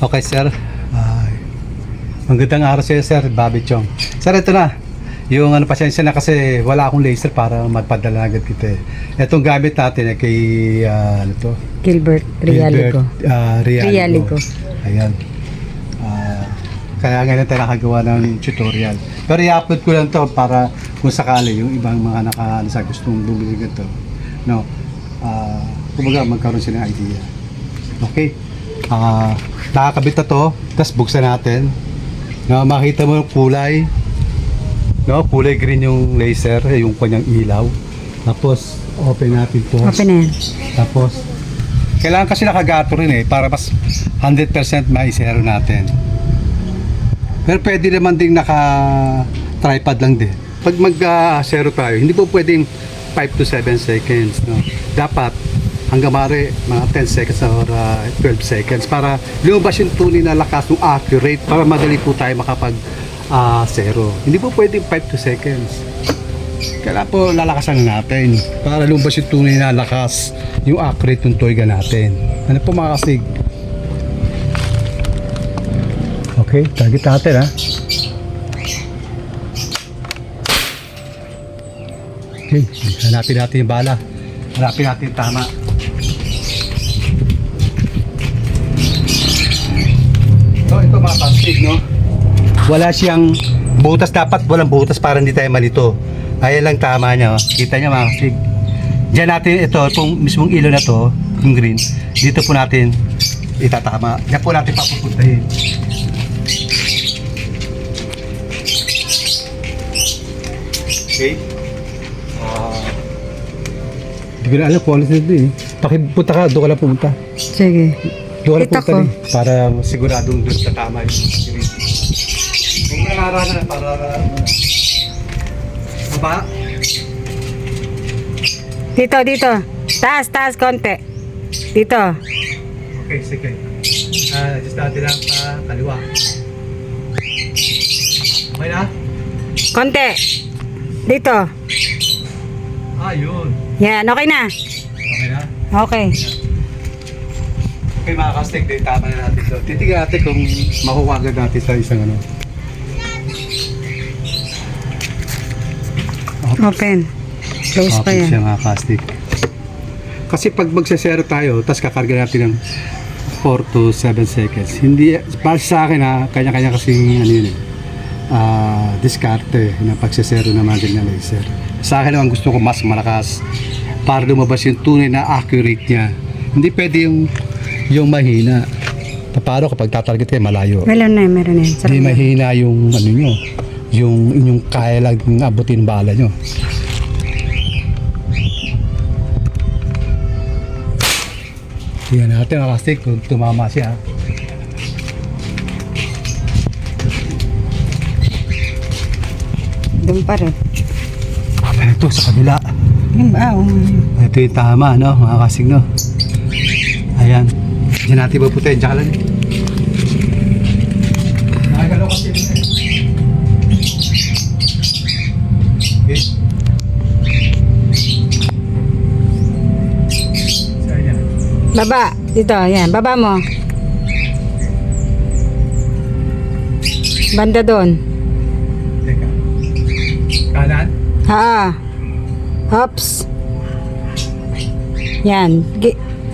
Okay, sir. Ay, magandang araw sa iyo, sir. Bobby Chong. Sir, ito na. Yung pasensya na kasi wala akong laser para magpadala agad kita. Itong gamit natin kay ano to? Gilbert Rialigo. Rialigo. Ayan. Kaya ngayon tayo nakagawa ng tutorial. Pero i-upload ko lang to para kung sakali yung ibang mga sa gustong bumili nito. No. Kumbaga magkaroon sila ng idea. Okay. Nakakabit na to, tapos buksan natin. No, makita mo yung kulay. No, kulay green yung laser, yung kanyang ilaw. Tapos open natin to. Open na yan. Tapos kailangan kasi nakagato rin para mas 100% maisero natin. Pero pwede naman ding naka-tripod lang din. Pag mag-zero tayo, hindi po pwedeng 5 to 7 seconds. No? Dapat hanggang mare mga 10 seconds or 12 seconds para lumabas yung tunay na lakas ng accurate para madali po tayo makapag zero. Hindi po pwedeng 5 to seconds. Kailangan po lalakasan natin para lumabas yung tunay na lakas, yung accurate ng toyga natin. Ano po mga kasig? Okay, target natin ha. Okay, hanapin natin yung bala. Hanapin natin yung tama. So ito mga kasig, no? Wala siyang butas, dapat walang butas para hindi tayo malito. Ayan lang tama niya, oh. Kita niya mga kasig. Diyan natin ito, itong mismong ilo na to, yung green, dito po natin itatama. Diyan po natin papupuntahin. Okay. Hindi ko na alam kung ano nito eh. Pakipunta ka, doon ka lang pumunta. Sige. Doon ka lang Kita pumunta ko. rin. Para siguradong doon sa tama yung green. Kung nakaranan na, para baba. Dito. Taas, konti. Dito. Okay, sige. Just natin lang pa kaliwa. Okay na? Konti. Dito. Yun. Yan, okay na. Okay na? Okay. Okay mga kastig, tama na natin ito. Titignan natin kung makuha agad natin sa isang ano. Open. Close pa Okay yan. siya mga kastig. Kasi pag magsasero tayo, tapos kakarga natin ng 4 to 7 seconds. Hindi, para sa akin kanya-kanya kasing ano yun diskarte ng pagsasero ng mga ganyan laser. Sa akin naman gusto ko mas malakas para lumabas yung tunay na accurate niya. Hindi pwede yung mahina. Paano kapag tatarget kayo malayo? Meron na yan. Sarap Hindi yan. mahina yung ano nyo, yung inyong kaya lang abutin bala nyo. Tingnan natin mga kastig kung tumama siya. Doon pa rin. Ito sa kabila. Ito yung tama, no? Mga kasig, no? Ayan. Diyan natin puputin. Diyan ka lang. Nakagalaw kasi din eh. Okay. Saan yan? Baba. Dito, yan. Baba mo. Banda doon. Teka. Kanan? Hops. Yan.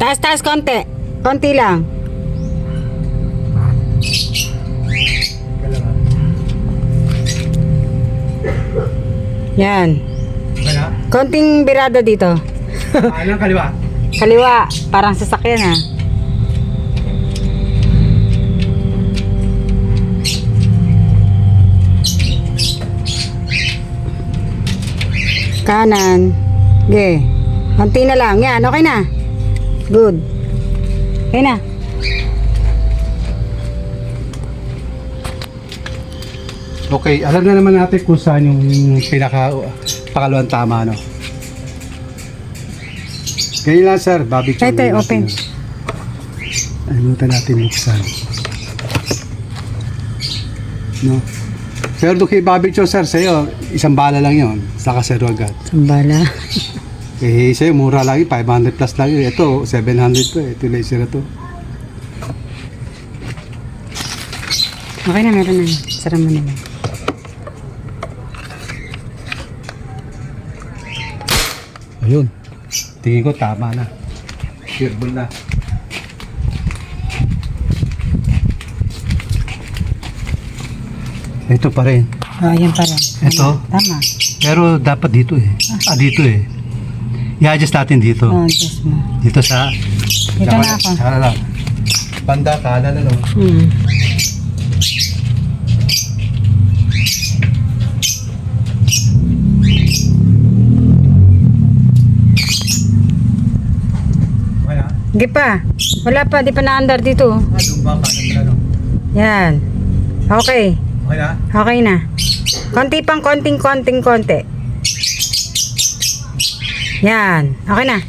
Taas, konti. Konti lang. Kalawa. Yan. Kala? Konting birada dito. Kanan, kaliwa. Kaliwa. Parang sasakyan Kanan. Okay. Konti na lang. Yan. Okay na. Good. Okay na. Okay, alam na naman natin kung saan yung pakalawang tama, no? Ganyan lang, sir. Bobby Chong. Ito, open. Alimutan natin buksan. No? Pero doon kay Bobby Chong, sir, sa'yo, isang bala lang yun. Saka zero agad. Sambala. Eh, sa'yo, mura lang yun. 500 plus lang yun. Ito, 700 to. Ito laser na to. Okay na, meron na. Sarang mo na lang. Ayun. Tingin ko tama na. Sureball na. Ito pa rin. Yan pa rin. Ito? Tama. Pero dapat dito eh. Dito eh. I-adjust natin dito. Adjust mo. Dito sa... Dito na ako. Saka lang. Banda, kanan ano. Okay na? Hindi pa. Wala pa. Di pa na-under dito. Doon ba? Kanan ba ano? Yan. Okay. Okay na? Okay na. Konti pang konti. Yan. Okay na.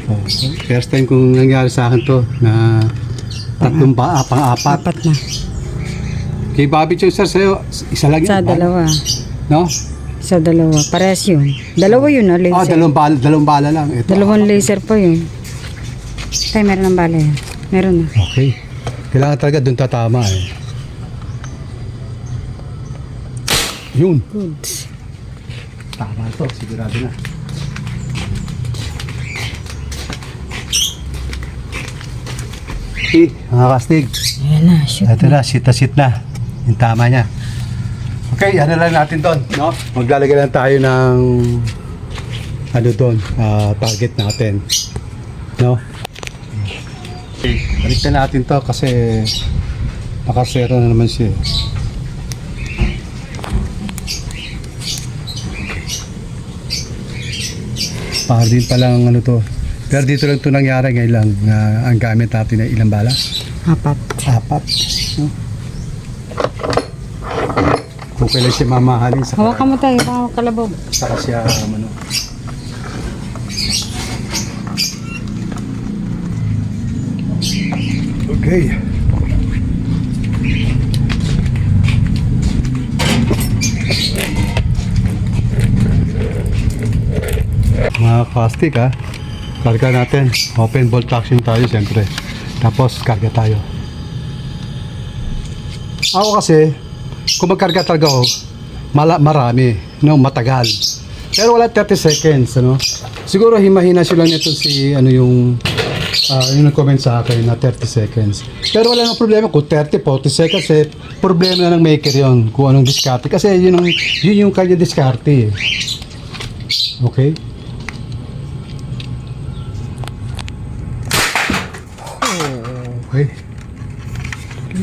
Oh, first time kung nangyari sa akin to na tatlong pang-apat. Apat na. Kay Bobby Chow sir sa'yo, isa lang Sa yun. dalawa. No? Sa dalawa. Parehas yun. Dalawa yun, laser. Dalawang bala lang. Ito. Dalawang laser pa yun. Tay, meron ng bala yan. Meron na. Okay. Kailangan talaga doon tatama eh. Yun. Good. Tama ito. Sigurado na. Okay, mga kastig. Ayan na, shoot Ito na, sit na. Yung tama niya. Okay, ano lang natin doon, no? Maglalagay lang tayo ng ano doon, target natin. No? Okay, balik na natin to kasi nakasero na naman siya. Para din palang ano to. Pero dito lang ito nangyari ngayon lang na ang gamit natin ay ilang bala? Apat. Apat. No? Kung kailan siya mamahalin sa Hawakan mo tayo, baka kalabaw. saka siya ano. Okay. Mga plastic ha. Karga natin. Open bolt action tayo siyempre. Tapos karga tayo. Ako kasi, kung magkarga talaga ako, marami, no, matagal. Pero wala 30 seconds, ano. Siguro himahina sila nito si ano yung nag-comment sa akin na 30 seconds. Pero wala nang problema kung 30, 40 seconds eh. Problema na ng maker yon kung anong diskarte. Kasi yun yung kanya diskarte eh. Okay? Okay.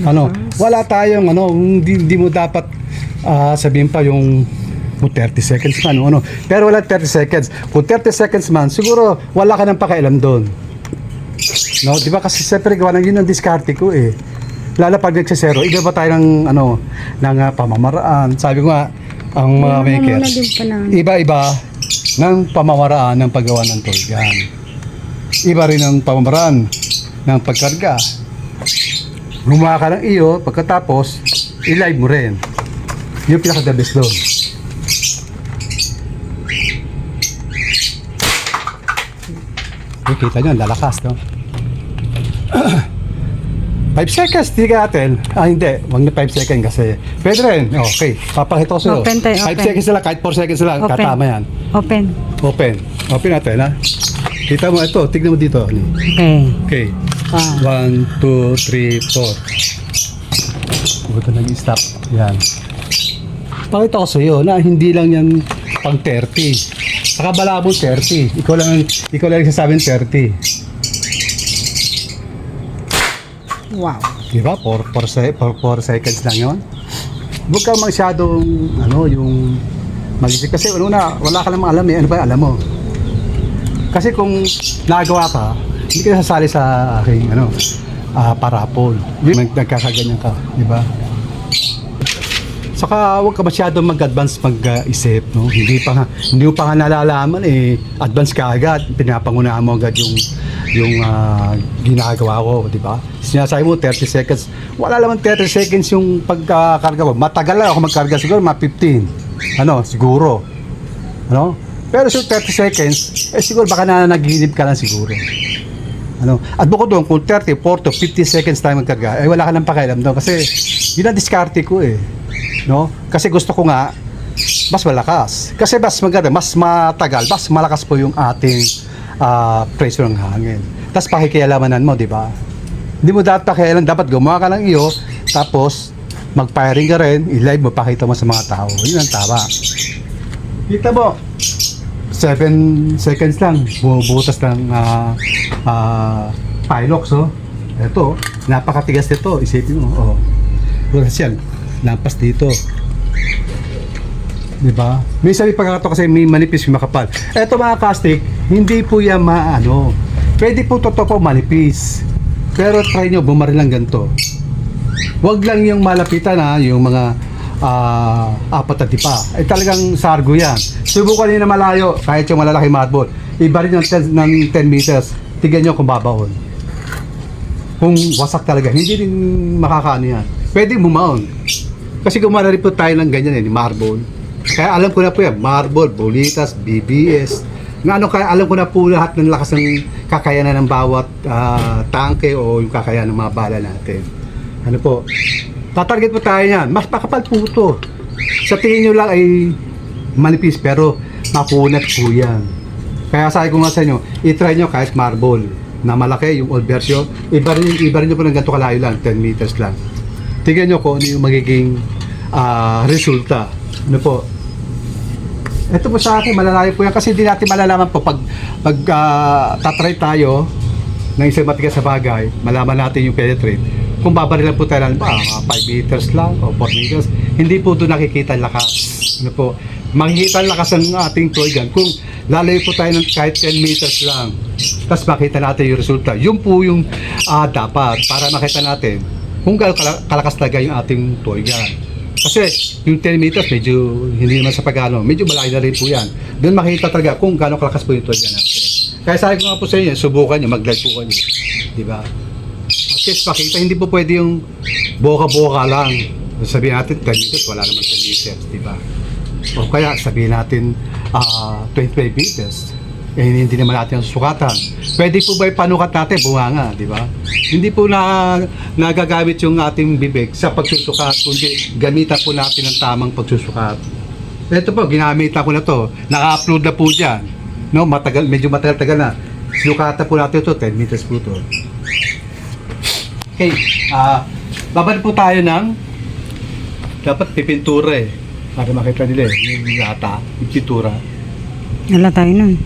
Ano, wala tayong ano, hindi mo dapat sabihin pa yung 30 seconds man, ano. Pero wala 30 seconds. Kung 30 seconds man, siguro wala ka nang pakialam doon. No, di ba kasi siyempre gawa ng yun ang diskarte ko eh. Lalo pag nagsisero, iba ba tayo ng ano, ng pamamaraan. Sabi ko nga, ang mga maker, iba-iba ng pamamaraan ng paggawa ng toy gun. Iba rin ang pamamaraan ng pagkarga. Gumawa ka ng iyo, pagkatapos, i-live mo rin. Yung pinaka-the best doon. Kita nyo, lalakas, no? 5 seconds, tigatin. Hindi. Huwag na 5 seconds kasi. Pwede rin. Okay. Papakita ko sa'yo. Open tayo, 5 open. seconds lang, kahit 4 seconds lang. Open. Katama yan. Open. Open. Open natin, ha? Kita mo ito. Tignan mo dito. Okay. Okay. 1, 2, 3, 4. Ito nag-stop. Yan. Pakita ko sa'yo na hindi lang yan pang 30. Saka balabong 30. Ikaw lang nagsasabing 30. Wow. Diba? 4 seconds lang yun. Huwag kang masyadong, ano, yung mag-isip. Kasi una, wala ka namang alam eh. Ano ba alam mo? Kasi kung nagawa ka, hindi ka sasali sa aking, ano, parapol. Nagkakaganyan ka, diba? Saka huwag ka masyadong mag-advance mag-isip, no? Hindi mo pa nga nalalaman eh, advance ka agad, pinapangunahan mo agad yung ginagawa ko, di ba? Sinasabi mo 30 seconds. Wala naman 30 seconds yung pagkakarga ko. Matagal lang ako magkarga, siguro mga 15. Ano, siguro. Ano? Pero sa 30 seconds, siguro baka na naginip ka lang siguro. Ano? At bukod doon, kung 30, 40, 50 seconds tayo magkarga, wala ka nang pakialam doon kasi yun ang diskarte ko eh. No? Kasi gusto ko nga, mas malakas. Kasi mas maganda, mas matagal, mas malakas po yung ating pressure ng hangin. Tapos pakikialamanan mo, di ba? Hindi mo dapat pakialam, dapat gumawa ka ng iyo, tapos mag-firing ka rin, i-live mo, pakita mo sa mga tao. Yun ang tama. Kita mo, 7 seconds lang, bumubutas ng Pilox, oh. Ito, napakatigas nito, isipin mo, oh. Butas yan, lampas dito. Diba? May sabi pagkakato kasi may manipis, may makapal. Ito mga castic, hindi po yan maano. Pwede po totoo po manipis. Pero try nyo, bumaril lang ganito. Huwag lang yung malapitan ha, yung mga apat na tipa. Talagang sargo yan. Subukan nyo na malayo, kahit yung malalaki matball. Ibarin ng 10 meters. Tignan nyo kung babaon. Kung wasak talaga, hindi rin makakaano yan. Pwede bumaon. Kasi gumana rin po tayo ng ganyan marble. Kaya alam ko na po yan, marble, bolitas, BBS. Kaya alam ko na po lahat ng lakas ng kakayanan ng bawat tangke o yung kakayanan ng mga bala natin. Ano po? Tatarget po tayo yan. Mas makapal po ito. Sa tingin nyo lang ay manipis pero makunat po yan. Kaya sabi ko nga sa inyo, itry nyo kahit marble na malaki, yung old version. Ibarin nyo po ng ganito kalayo lang, 10 meters lang. Tingnan nyo kung ano yung magiging resulta. Ano po? Ito po sa akin, malalayo po yan kasi hindi natin malalaman po pag tatry tayo ng isang matigas sa bagay, malaman natin yung penetrate. Kung babarilan po tayo ng 5 meters lang o 4 meters, hindi po doon nakikita ang lakas. Ano po? Makikita ang lakas ng ating toy gun kung lalayo po tayo ng kahit 10 meters lang. Tapos makita natin yung resulta. Yun po yung dapat para makita natin kung gaano kalakas talaga yung ating toy gun. Kasi yung 10 meters medyo hindi naman sa pagano, medyo malaki na rin po yan. Doon makita talaga kung gaano kalakas po yung toy gun natin. Kaya sabi ko nga po sa inyo, subukan nyo, mag-live po kayo. Diba? At least makita, hindi po pwede yung boka-boka lang. Sabihin natin 10 meters, wala naman 10 meters, diba? O kaya sabihin natin 25 meters, hindi naman natin ang sukatan. Pwede po ba ipanukat natin, bunganga, di ba? Hindi po nagagamit yung ating bibig sa pagsusukat, kundi gamitan po natin ang tamang pagsusukat. Ito po, ginamitan ko na to. Naka-upload na po dyan. No, medyo matagal-tagal na. Sukatan po natin ito, 10 meters po ito. Okay, babalik po tayo ng dapat pipintura eh. Para makita nila yung lata, yung pintura. Wala tayo nun.